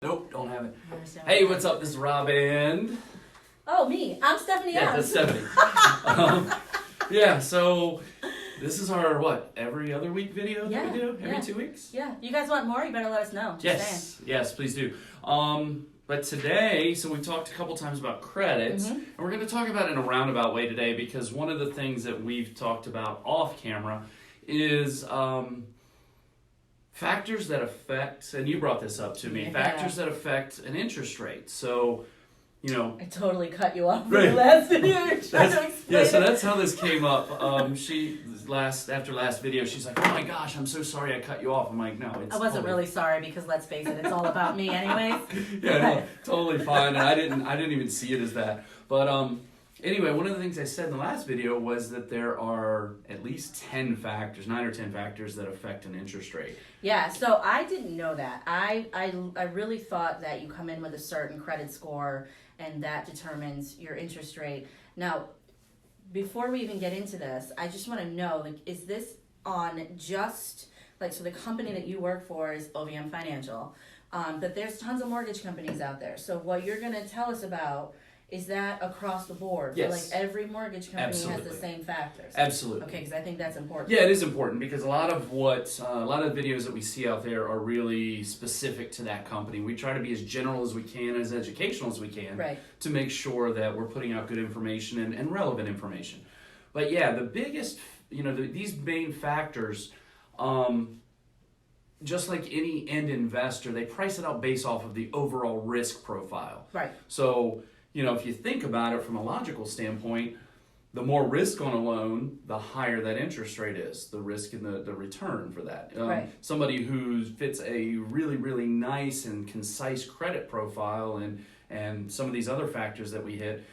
Nope, don't have it. Hey, what's up? This is Rob and... Oh, me. I'm Stephanie Adams. Yeah, that's Stephanie. Yeah, so this is our, every other week video that we do? Every 2 weeks? Yeah. You guys want more? You better let us know. Yes, please do. But today, so we talked a couple times about credits, and we're going to talk about it in a roundabout way today because one of the things that we've talked about off camera is... factors that affect, and you brought this up to me, factors that affect an interest rate. So, you know... I totally cut you off in the last video. So that's how this came up. After last video, she's like, oh my gosh, I'm so sorry I cut you off. I'm like, no, it's I wasn't really sorry because let's face it, it's all about me anyways. No, totally fine. And I didn't even see it as that. But anyway, one of the things I said in the last video was that there are at least 9 or 10 factors that affect an interest rate. Yeah, so I didn't know that. I really thought that you come in with a certain credit score and that determines your interest rate. Now, before we even get into this, I just want to know, is this on just, so the company that you work for is OVM Financial, but there's tons of mortgage companies out there. So what you're going to tell us about is that across the board? Yes. So every mortgage company has the same factors? Absolutely. Okay, because I think that's important. Yeah, it is important because a lot of the videos that we see out there are really specific to that company. We try to be as general as we can, as educational as we can, to make sure that we're putting out good information and relevant information. But yeah, the biggest, these main factors, just like any end investor, they price it out based off of the overall risk profile. Right. So, if you think about it from a logical standpoint, the more risk on a loan, the higher that interest rate is, the risk and the return for that. Somebody who fits a really, really nice and concise credit profile and some of these other factors that we hit,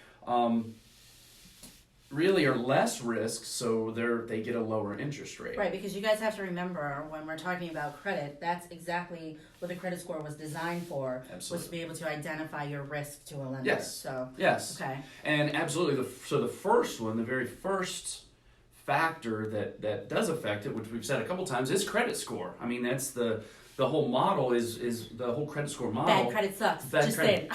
really are less risk, so they get a lower interest rate. Right, because you guys have to remember when we're talking about credit, that's exactly what the credit score was designed for. Absolutely. Was to be able to identify your risk to a lender. Yes. Yes. Okay. And absolutely, so the first one, the very first factor that does affect it, which we've said a couple times, is credit score. I mean, that's the whole model is the whole credit score model. Bad credit sucks. Just saying.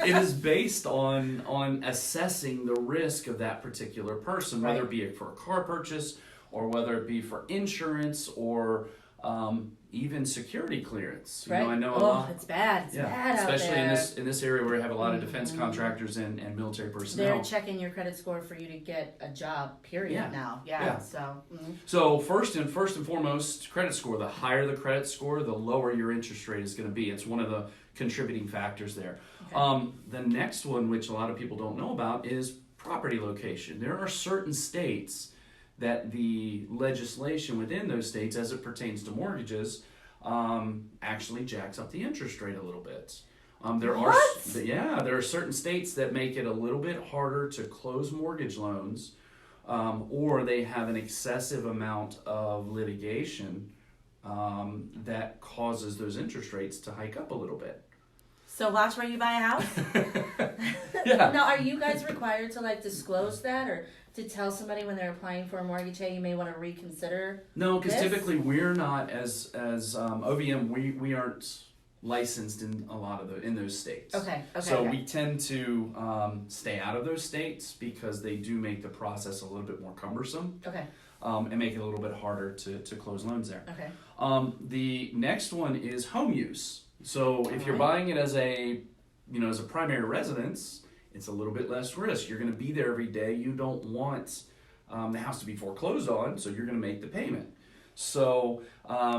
It is based on assessing the risk of that particular person, whether it be for a car purchase or whether it be for insurance or even security clearance. Right. I know a lot. It's bad. It's bad out there. Especially in this area where we have a lot of defense contractors and military personnel. They're checking your credit score for you to get a job. Period. Now. Yeah. So. So first and foremost, credit score. The higher the credit score, the lower your interest rate is going to be. It's one of the contributing factors there. Okay. The next one, which a lot of people don't know about, is property location. There are certain states that the legislation within those states, as it pertains to mortgages, actually jacks up the interest rate a little bit. There are certain states that make it a little bit harder to close mortgage loans, or they have an excessive amount of litigation that causes those interest rates to hike up a little bit. So watch where you buy a house? Yeah. Now, are you guys required to disclose that or to tell somebody when they're applying for a mortgage, hey, you may want to reconsider? No, because typically we're not as OVM. We aren't licensed in a lot of in those states. Okay. So we tend to stay out of those states because they do make the process a little bit more cumbersome. Okay. And make it a little bit harder to close loans there. Okay. The next one is home use. So if you're buying it as a primary residence, it's a little bit less risk. You're going to be there every day. You don't want the house to be foreclosed on, so you're going to make the payment. So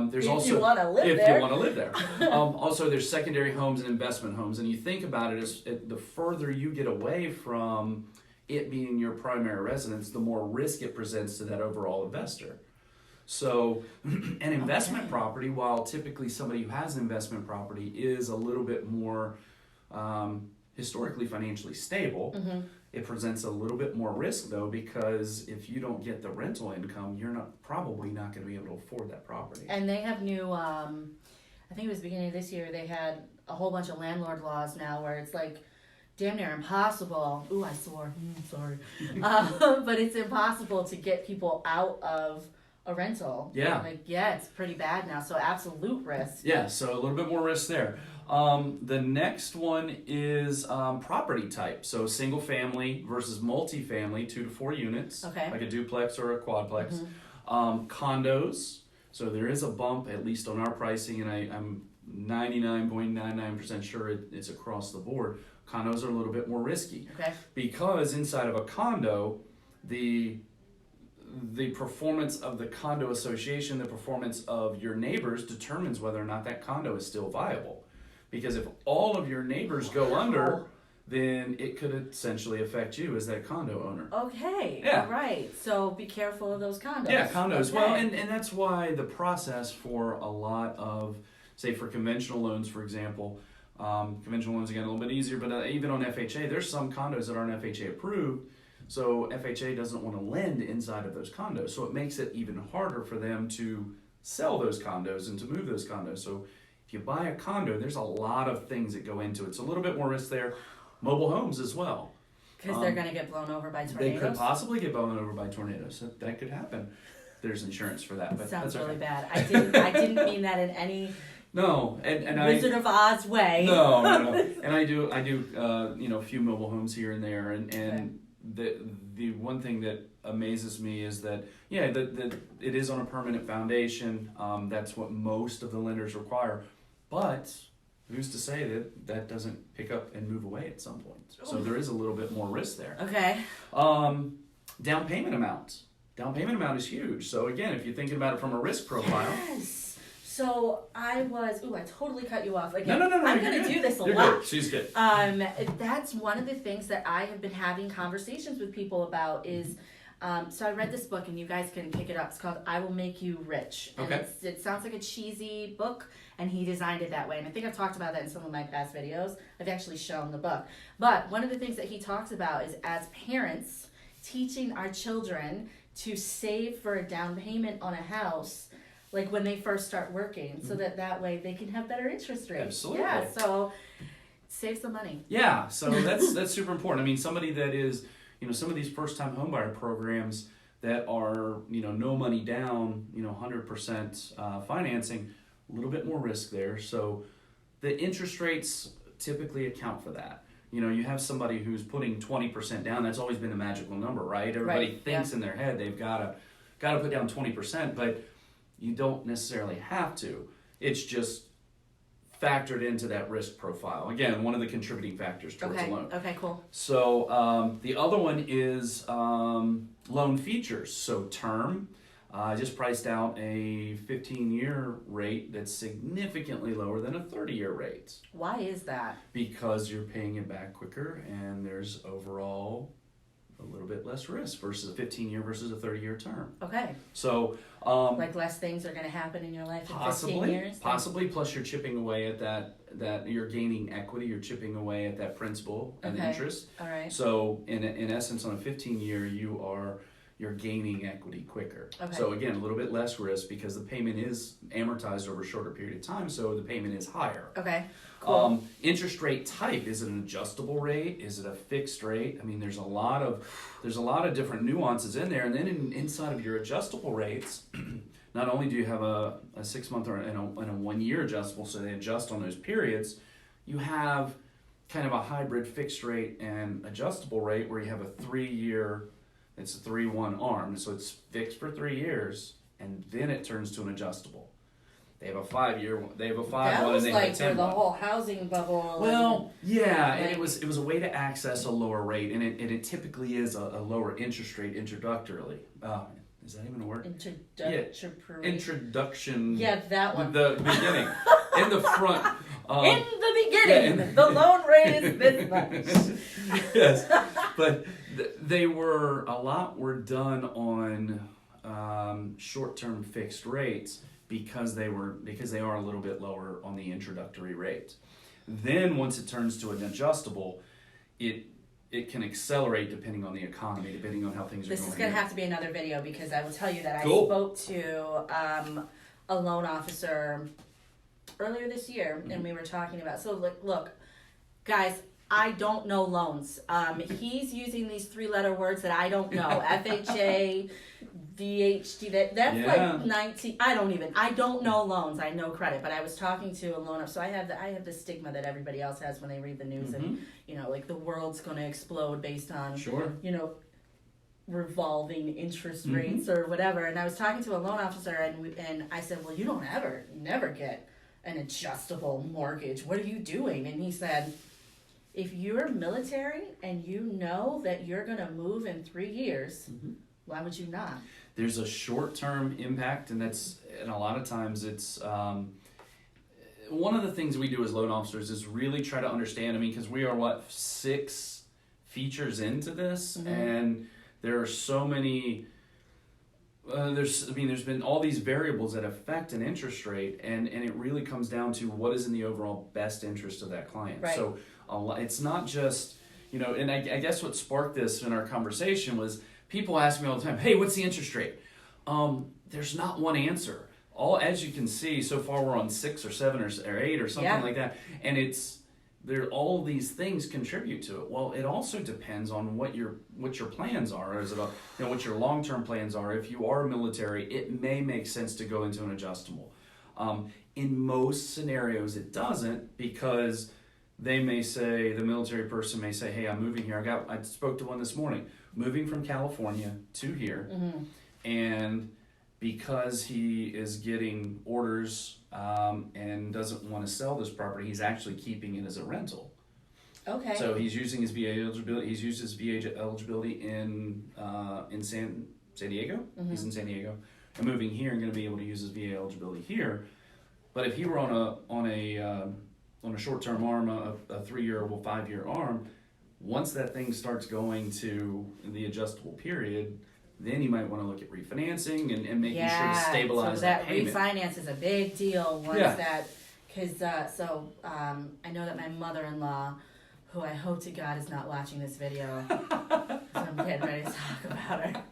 there's if you want to live there. Also, there's secondary homes and investment homes, and you think about it as the further you get away from it being your primary residence, the more risk it presents to that overall investor. So an investment property, while typically somebody who has an investment property is a little bit more historically financially stable, it presents a little bit more risk though, because if you don't get the rental income, you're probably not going to be able to afford that property. And they have new, I think it was beginning of this year, they had a whole bunch of landlord laws now where it's damn near impossible. Ooh, I swore. Sorry. But it's impossible to get people out of a rental. Yeah. Like, yeah, it's pretty bad now. So absolute risk. Yeah, so a little bit more risk there. The next one is property type. So single family versus multifamily, 2 to 4 units, Okay. like a duplex or a quadplex. Condos. So there is a bump, at least on our pricing, and I'm 99.99% sure it's across the board. Condos are a little bit more risky. Okay. Because inside of a condo, the performance of the condo association, the performance of your neighbors determines whether or not that condo is still viable. Because if all of your neighbors go under, then it could essentially affect you as that condo owner. Okay. Yeah. All right. So be careful of those condos. Yeah, condos. Okay. Well, and that's why the process for a lot of, say, for conventional loans, for example, conventional loans again a little bit easier, but even on FHA, there's some condos that aren't FHA approved. So FHA doesn't want to lend inside of those condos. So it makes it even harder for them to sell those condos and to move those condos. So if you buy a condo, there's a lot of things that go into it. It's a little bit more risk there. Mobile homes as well. Because they're going to get blown over by tornadoes? They could possibly get blown over by tornadoes. That could happen. There's insurance for that. But Sounds that's okay. really bad. I didn't mean that in any No, and Wizard of Oz way. No. And I do a few mobile homes here and there, and the one thing that amazes me is that that it is on a permanent foundation. That's what most of the lenders require, but who's to say that doesn't pick up and move away at some point? So there is a little bit more risk there. Okay. Down payment amount. Down payment amount is huge. So again, if you're thinking about it from a risk profile. Yes. So I totally cut you off again. No. I'm going to do this a You're lot. Good. She's good. That's one of the things that I have been having conversations with people about is, so I read this book and you guys can pick it up. It's called I Will Make You Rich. And Okay. it sounds like a cheesy book and he designed it that way. And I think I've talked about that in some of my past videos. I've actually shown the book. But one of the things that he talks about is as parents, teaching our children to save for a down payment on a house like when they first start working, so that way they can have better interest rates. Absolutely. Yeah, so save some money. Yeah, so that's super important. I mean, somebody that is, some of these first-time homebuyer programs that are, no money down, 100% financing, a little bit more risk there. So the interest rates typically account for that. You have somebody who's putting 20% down. That's always been the magical number, right? Everybody thinks in their head they've got to put down 20%, but you don't necessarily have to. It's just factored into that risk profile. Again, one of the contributing factors towards a loan. Okay, cool. So the other one is loan features. So term. I just priced out a 15-year rate that's significantly lower than a 30-year rate. Why is that? Because you're paying it back quicker and there's overall a little bit less risk versus a 15-year versus a 30-year term. Okay. So like less things are going to happen in your life in 15 years? Possibly, plus you're chipping away at that you're gaining equity, you're chipping away at that principal and interest. All right. So in essence, on a 15-year, you're gaining equity quicker. Okay. So again, a little bit less risk because the payment is amortized over a shorter period of time, so the payment is higher. Okay. Cool. Interest rate type, is it an adjustable rate? Is it a fixed rate? I mean, there's a lot of different nuances in there. And then inside of your adjustable rates, not only do you have a 6-month and a 1-year adjustable, so they adjust on those periods, you have kind of a hybrid fixed rate and adjustable rate where you have a 3-year, it's a 3-1 arm. So it's fixed for 3 years, and then it turns to an adjustable. They have a 5-year one. They have a 5-1, and they have a 10-1. That was like the whole housing bubble. Well, yeah, and it was a way to access a lower rate, and it typically is a lower interest rate introductorily. Is that even a word? Introduction. Yeah, that one. The beginning. In the front. In the beginning, the loan rate is this much. Yes, but a lot were done on short-term fixed rates. Because they are a little bit lower on the introductory rate. Then once it turns to an adjustable, it can accelerate depending on the economy, depending on how things are going. This is going to have to be another video because I will tell you that Cool. I spoke to a loan officer earlier this year and we were talking about, so look, guys, I don't know loans. He's using these 3-letter words that I don't know. FHA, VHD. That's like 19. I don't know loans. I know credit, but I was talking to a loan up. So I have the stigma that everybody else has when they read the news, and like the world's going to explode based on revolving interest rates or whatever. And I was talking to a loan officer, and I said, well, you don't never get an adjustable mortgage. What are you doing? And he said, if you're military and you know that you're going to move in 3 years, why would you not? There's a short-term impact, and a lot of times it's one of the things we do as loan officers is really try to understand. I mean, because we are 6 features into this, and there are so many. There's been all these variables that affect an interest rate, and it really comes down to what is in the overall best interest of that client. Right. So it's not just, and I guess what sparked this in our conversation was people ask me all the time, hey, what's the interest rate? There's not one answer. As you can see, so far we're on 6 or 7 or 8 or something like that, and all these things contribute to it. Well, it also depends on what your plans are. Is it what your long-term plans are? If you are military, it may make sense to go into an adjustable. In most scenarios, it doesn't, because the military person may say, hey, I'm moving here. I spoke to one this morning, moving from California to here, and because he is getting orders and doesn't want to sell this property, he's actually keeping it as a rental. Okay. So he's using his VA eligibility. He's used his VA eligibility in San Diego. He's in San Diego, and moving here and going to be able to use his VA eligibility here. But if he were on a short-term arm, a 3-year or 5-year arm, once that thing starts going to the adjustable period, then you might want to look at refinancing and making sure to stabilize that payment. Refinance is a big deal once that, because I know that my mother-in-law, who I hope to God is not watching this video, so I'm getting ready to talk about her.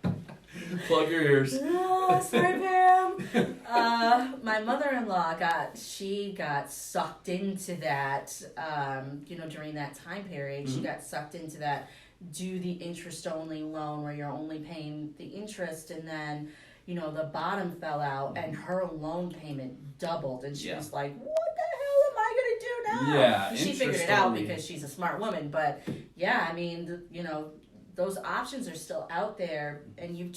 Plug your ears. Oh, sorry, Pam. My mother-in-law got sucked into that, during that time period. She got sucked into that, do the interest-only loan where you're only paying the interest, and then, the bottom fell out and her loan payment doubled, and she was like, what the hell am I going to do now? Yeah, she figured it out because she's a smart woman, but yeah, I mean, those options are still out there, and you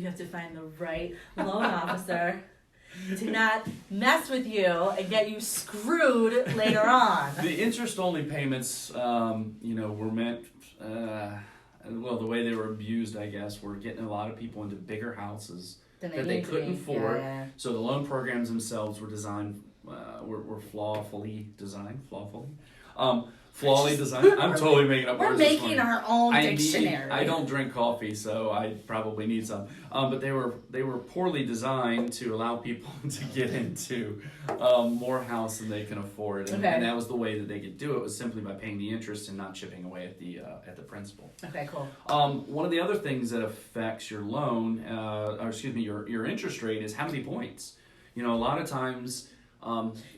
have to find the right loan officer to not mess with you and get you screwed later on. The interest-only payments, were meant, the way they were abused, I guess, were getting a lot of people into bigger houses that they couldn't afford. Yeah. So the loan programs themselves were designed, were flawfully designed. Flawly designed. I'm totally making up words. We're making our own dictionary. I don't drink coffee, so I probably need some. But they were poorly designed to allow people to get into more house than they can afford, and that was the way that they could do it, was simply by paying the interest and not chipping away at the principal. Okay, cool. One of the other things that affects your loan, your interest rate, is how many points. A lot of times.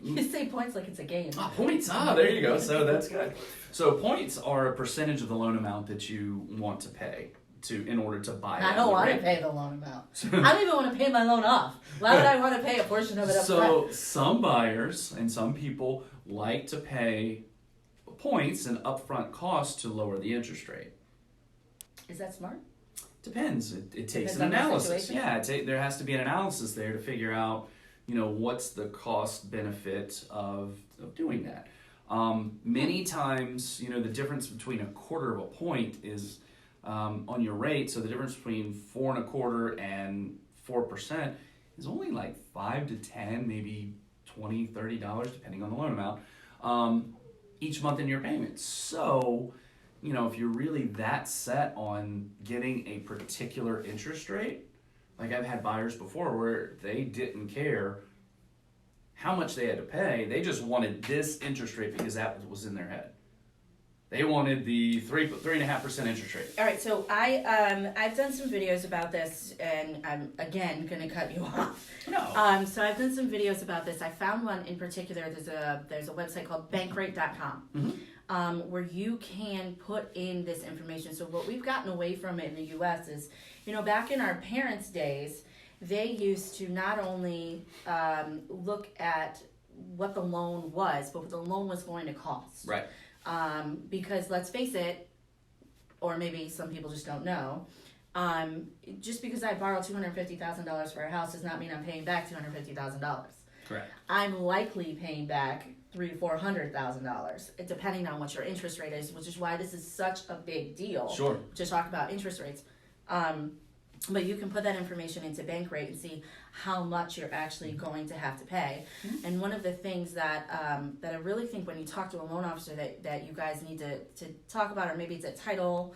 You say points like it's a game. Points. There you go. So that's good. So points are a percentage of the loan amount that you want to pay in order to buy. I don't want to pay the loan amount. I don't even want to pay my loan off. Why would I want to pay a portion of it up front? So some buyers and some people like to pay points and upfront costs to lower the interest rate. Is that smart? Depends. It takes an analysis. Yeah, there has to be an analysis there to figure out, what's the cost benefit of doing that. Many times, the difference between 1/4 of a point is on your rate. So the difference between 4 1/4 and 4% is only like $5 to $10, maybe $20, $30, depending on the loan amount, each month in your payments. So, if you're really that set on getting a particular interest rate, like I've had buyers before where they didn't care how much they had to pay. They just wanted this interest rate because that was in their head. They wanted the 3.5% interest rate. All right, so I've done some videos about this, and I'm again going to cut you off. No. So I've done some videos about this. I found one in particular. There's a website called bankrate.com. where you can put in this information. So what we've gotten away from it in the U.S. is, back in our parents' days, they used to not only look at what the loan was, but what the loan was going to cost. Right. Because let's face it, or maybe some people just don't know, just because I borrowed $250,000 for a house does not mean I'm paying back $250,000. Correct. I'm likely paying back $300,000 to $400,000, depending on what your interest rate is, which is why this is such a big deal. Sure. To talk about interest rates. But you can put that information into Bank Rate and see how much you're actually going to have to pay. Mm-hmm. And one of the things that I really think when you talk to a loan officer that you guys need to talk about, or maybe it's at title,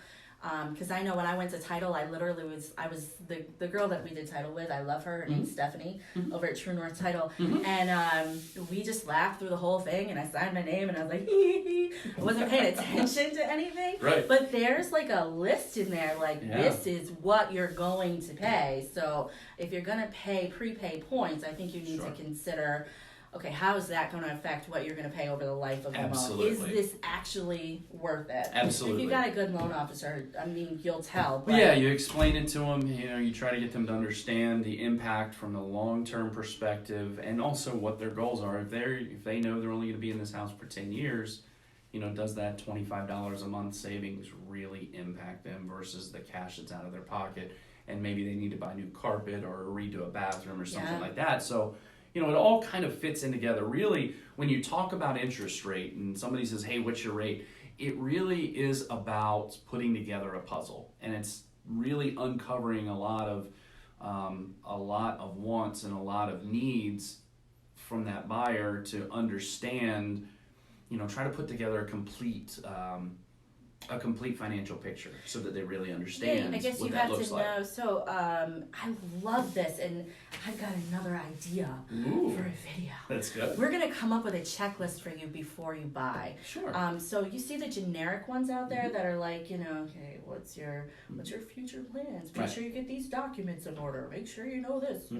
because I know when I went to title, I was the girl that we did title with. I love her. Her name's Stephanie, over at True North Title. And we just laughed through the whole thing, and I signed my name, and I was like, I wasn't paying attention to anything. Right. But there's like a list in there, this is what you're going to pay. So if you're going to pay prepaid points, I think you need to consider, okay, how is that going to affect what you're going to pay over the life of the loan? Is this actually worth it? Absolutely. If you got a good loan officer, I mean, you'll tell. But yeah, you explain it to them. You try to get them to understand the impact from the long-term perspective, and also what their goals are. If they know they're only going to be in this house for 10 years, does that $25 a month savings really impact them versus the cash that's out of their pocket, and maybe they need to buy new carpet or redo a bathroom or something like that. So it all kind of fits in together. Really, when you talk about interest rate and somebody says, hey, what's your rate? It really is about putting together a puzzle. And it's really uncovering a lot of wants and a lot of needs from that buyer to understand, try to put together a complete financial picture so that they really understand I guess what you that have looks to like. know. So I love this, and I've got another idea for a video. That's good. We're going to come up with a checklist for you before you buy. Sure. So you see the generic ones out there that are like, okay, what's your future plans? Make sure you get these documents in order. Make sure you know this.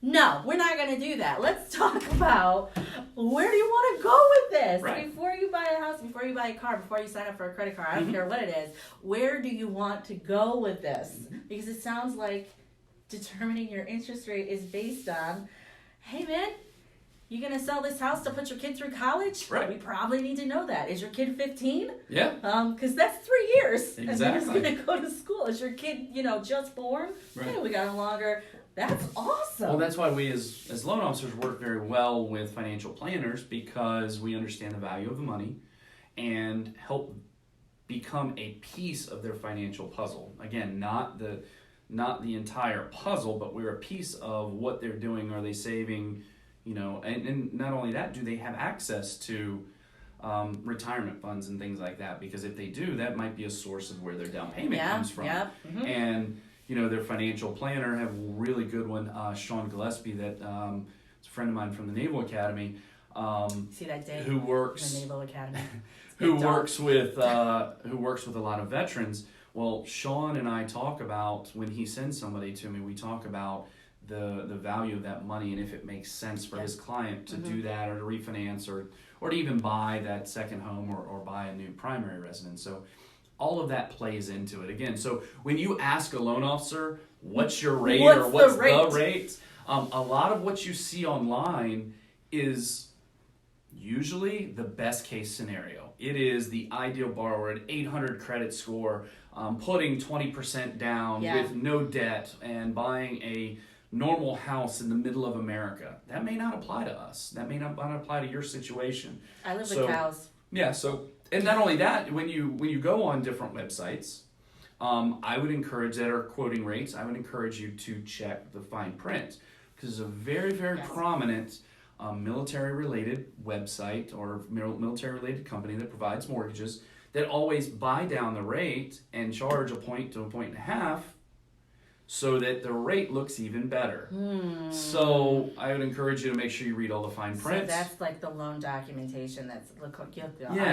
No, we're not going to do that. Let's talk about, where do you want to go with this? Right. Before you buy a house, before you buy a car, before you sign up for a credit card, I don't care what it is, where do you want to go with this? Because it sounds like determining your interest rate is based on, hey man, you going to sell this house to put your kid through college? Right. We probably need to know that. Is your kid 15? Yeah. Because that's 3 years. Exactly. And he's going to go to school. Is your kid, just born? Right. Hey, we got him longer. That's awesome. Well, that's why we as loan officers work very well with financial planners, because we understand the value of the money and help become a piece of their financial puzzle. Again, not the entire puzzle, but we're a piece of what they're doing. Are they saving, and not only that, do they have access to retirement funds and things like that? Because if they do, that might be a source of where their down payment comes from. Yeah. And their financial planner, have a really good one, Sean Gillespie, that is a friend of mine from the Naval Academy. See that day? Who works the Naval Academy? who works with a lot of veterans. Well, Sean and I talk about, when he sends somebody to me, we talk about the value of that money and if it makes sense for his client to do that, or to refinance, or to even buy that second home, or buy a new primary residence. So all of that plays into it. Again, so when you ask a loan officer, what's your rate, or what's the rate? A lot of what you see online is usually the best case scenario. It is the ideal borrower, an 800 credit score, putting 20% down with no debt, and buying a normal house in the middle of America. That may not apply to us. That may not apply to your situation. I live with cows. Yeah, and not only that, when you go on different websites, I would encourage, that are quoting rates, I would encourage you to check the fine print, because it's a very, very prominent military-related website or military-related company that provides mortgages that always buy down the rate and charge a point to a point and a half, so that the rate looks even better. So I would encourage you to make sure you read all the fine print. So that's like the loan documentation. I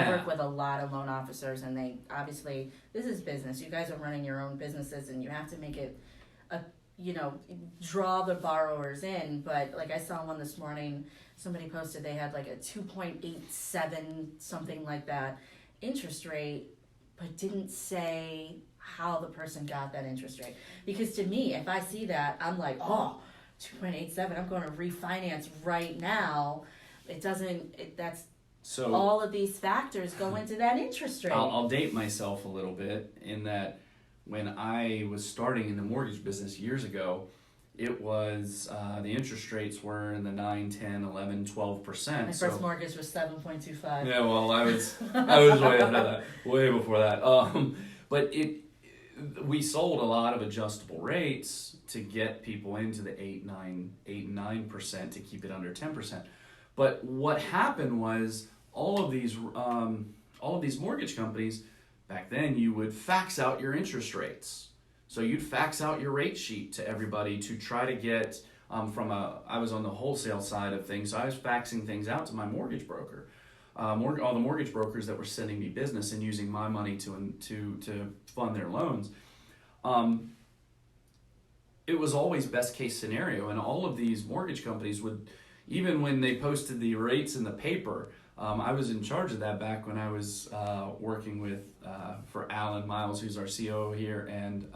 work with a lot of loan officers, and they obviously, this is business. You guys are running your own businesses, and you have to make it draw the borrowers in. But like I saw one this morning, somebody posted they had like a 2.87, something like that. interest rate, but didn't say how the person got that interest rate. Because to me, if I see that, I'm like, 2.87, I'm going to refinance right now. It doesn't, that's So all of these factors go into that interest rate. I'll date myself a little bit in that when I was starting in the mortgage business years ago, it was the interest rates were in the 9, 10, 11, 12%. My first mortgage was 7.25. Yeah, well, I was way ahead of that, way before that. But we sold a lot of adjustable rates to get people into the 8, 9% to keep it under 10%. But what happened was all of these mortgage companies back then, you would fax out your interest rates. So you'd fax out your rate sheet to everybody to try to get I was on the wholesale side of things, so I was faxing things out to my mortgage broker, all the mortgage brokers that were sending me business and using my money to fund their loans. It was always best case scenario, and all of these mortgage companies would, even when they posted the rates in the paper, I was in charge of that back when I was working with for Alan Miles, who's our COO here, and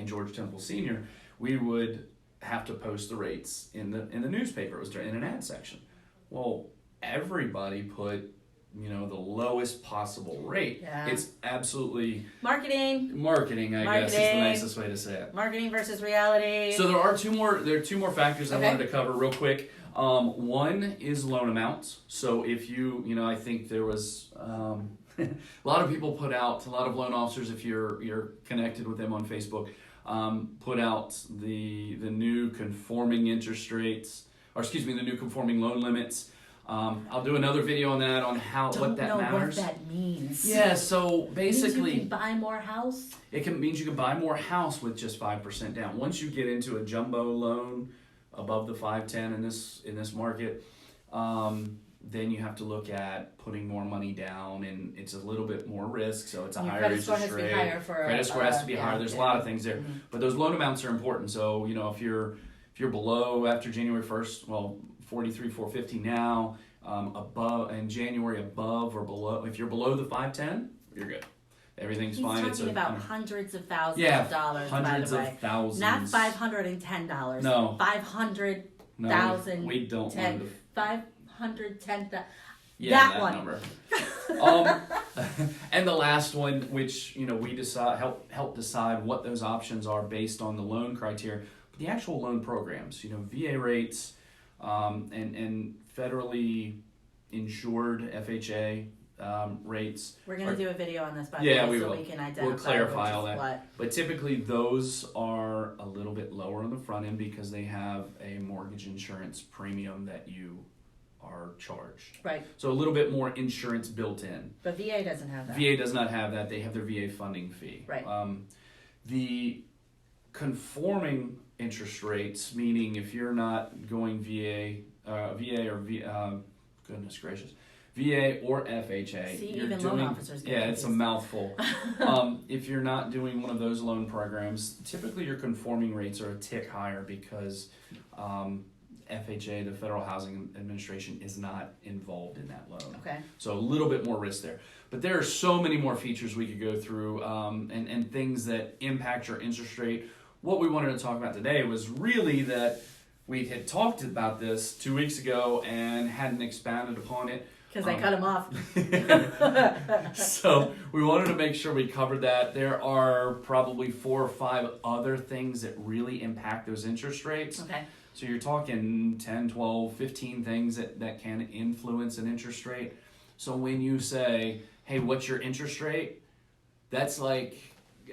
George Temple Sr. We would have to post the rates in the newspaper. It was in an ad section. Well, everybody put the lowest possible rate. Yeah. It's absolutely Marketing, I guess is the nicest way to say it. Marketing versus reality. So there are two more factors I Okay. wanted to cover real quick. One is loan amounts. So if I think there was a lot of people a lot of loan officers, if you're connected with them on Facebook, put out the new conforming interest rates, the new conforming loan limits. I'll do another video on that, on what that matters. What that means. Yeah, so basically, means you can buy more house. means you can buy more house with just 5% down. Once you get into a jumbo loan above the 510 in this market, then you have to look at putting more money down, and it's a little bit more risk, so it's a higher interest rate. Credit score has to be higher. There's a lot of things there, but those loan amounts are important. So if you're below after January 1st, well, 43,450 now, above in January, above or below. If you're below the 510, you're good. Everything's fine. He's talking about hundreds of thousands of dollars, hundreds by the way. of thousands. Not $510. No. 500,000. We don't want to. 510,000. Yeah, that one. number. And the last one, which we decide help decide what those options are based on the loan criteria, but the actual loan programs. VA rates, and federally insured FHA rates. We're going to do a video on this, by the way, so we can identify. We'll clarify all that. What. But typically those are a little bit lower on the front end because they have a mortgage insurance premium that you are charged. Right. So a little bit more insurance built in. But VA doesn't have that. VA does not have that. They have their VA funding fee. Right. The conforming interest rates, meaning if you're not going VA or goodness gracious, VA or FHA. See, you're even doing, loan officers get it's a confused. mouthful. If you're not doing one of those loan programs, typically your conforming rates are a tick higher because FHA, the Federal Housing Administration, is not involved in that loan. Okay. So a little bit more risk there. But there are so many more features we could go through and things that impact your interest rate. What we wanted to talk about today was really that we had talked about this 2 weeks ago and hadn't expounded upon it. Because I cut him off. So we wanted to make sure we covered that. There are probably 4 or 5 other things that really impact those interest rates. Okay. So you're talking 10, 12, 15 things that can influence an interest rate. So when you say, hey, what's your interest rate? That's like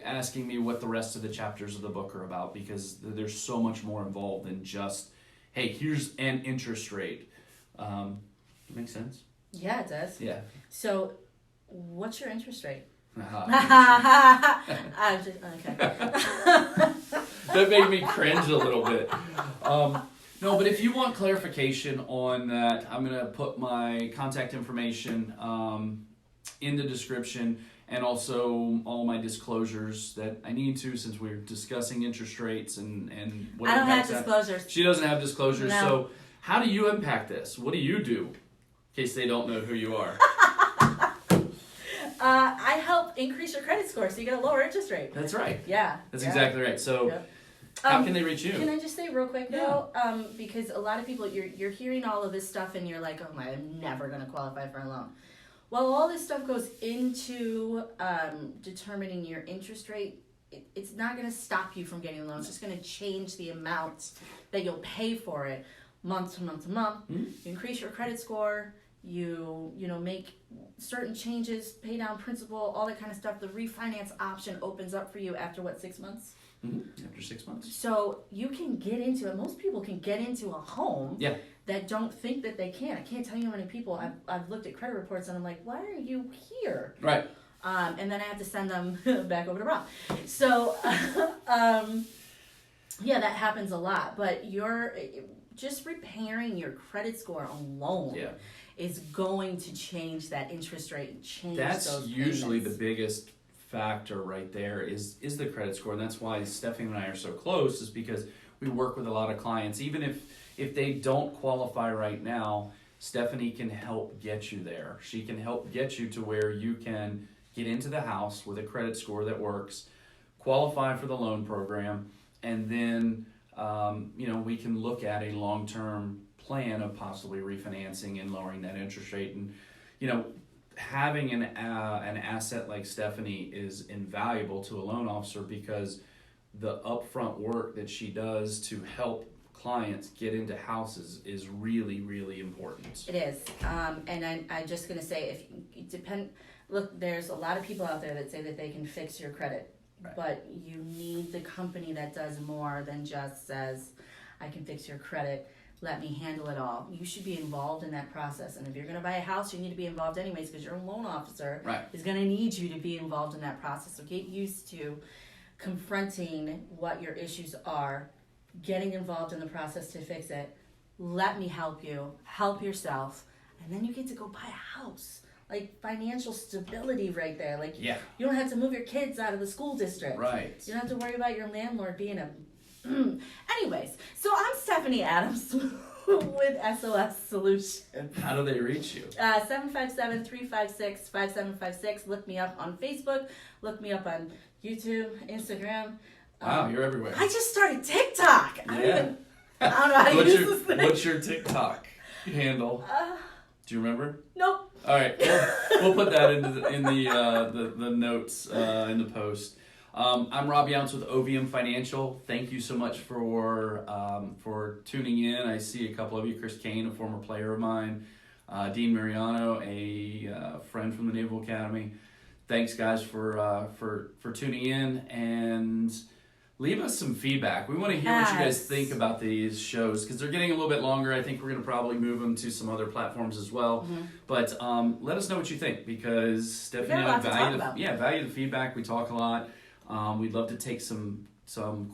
asking me what the rest of the chapters of the book are about, because there's so much more involved than just, hey, here's an interest rate. Make sense? Yeah, it does. Yeah. So, what's your interest rate? That I'm just, okay. made me cringe a little bit. No, but if you want clarification on that, I'm going to put my contact information in the description, and also all my disclosures that I need to, since we're discussing interest rates and what I don't have impacts that. disclosures. She doesn't have disclosures. No. So how do you impact this? What do you do? In case they don't know who you are. I help increase your credit score so you get a lower interest rate. That's right. Yeah. That's yeah. exactly right. So, Yep. how can they reach you? Can I just say real quick though, because a lot of people, you're hearing all of this stuff and you're like, oh my, I'm never going to qualify for a loan. Well, all this stuff goes into determining your interest rate. It's not going to stop you from getting a loan. It's just going to change the amount that you'll pay for it month to month to month. Mm-hmm. You increase your credit score. You make certain changes, pay down principal, all that kind of stuff. The refinance option opens up for you after 6 months? Mm-hmm. After 6 months. So you can get into it. Most people can get into a home that don't think that they can. I can't tell you how many people I've looked at credit reports and I'm like, why are you here? Right. And then I have to send them back over to Rob. So, yeah, that happens a lot. But you're just repairing your credit score alone is going to change that interest rate and change That's those usually payments. the biggest factor right there is the credit score. And that's why Stephanie and I are so close, is because we work with a lot of clients. Even if they don't qualify right now, Stephanie can help get you there. She can help get you to where you can get into the house with a credit score that works, qualify for the loan program, and then we can look at a long-term plan of possibly refinancing and lowering that interest rate. And having an asset like Stephanie is invaluable to a loan officer, because the upfront work that she does to help clients get into houses is really, really important. It is. And I'm just going to say, look, there's a lot of people out there that say that they can fix your credit, right. But you need the company that does more than just says, I can fix your credit, let me handle it all. You should be involved in that process. And if you're going to buy a house, you need to be involved anyways, because your loan officer is going to need you to be involved in that process. So get used to confronting what your issues are, getting involved in the process to fix it. Let me help you, help yourself, and then you get to go buy a house. Like financial stability right there. Like you don't have to move your kids out of the school district. Right. You don't have to worry about your landlord being a Anyways, so I'm Stephanie Adams with SOS Solutions. How do they reach you? 757-356-5756. Look me up on Facebook. Look me up on YouTube, Instagram. Wow, you're everywhere. I just started TikTok. I don't know how to use this thing. What's your TikTok handle? Do you remember? Nope. All right, we'll put that in the notes in the post. I'm Rob Younce with OVM Financial. Thank you so much for tuning in. I see a couple of you, Chris Kane, a former player of mine, Dean Mariano, a friend from the Naval Academy. Thanks, guys, for tuning in, and leave us some feedback. We want to hear what you guys think about these shows, because they're getting a little bit longer. I think we're going to probably move them to some other platforms as well. Mm-hmm. But let us know what you think, because Stephanie and I value the feedback. We talk a lot. We'd love to take some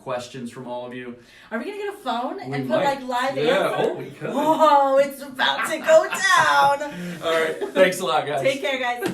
questions from all of you. Are we going to get a phone and put live answer? Yeah, we could. Oh, it's about to go down. All right. Thanks a lot, guys. Take care, guys.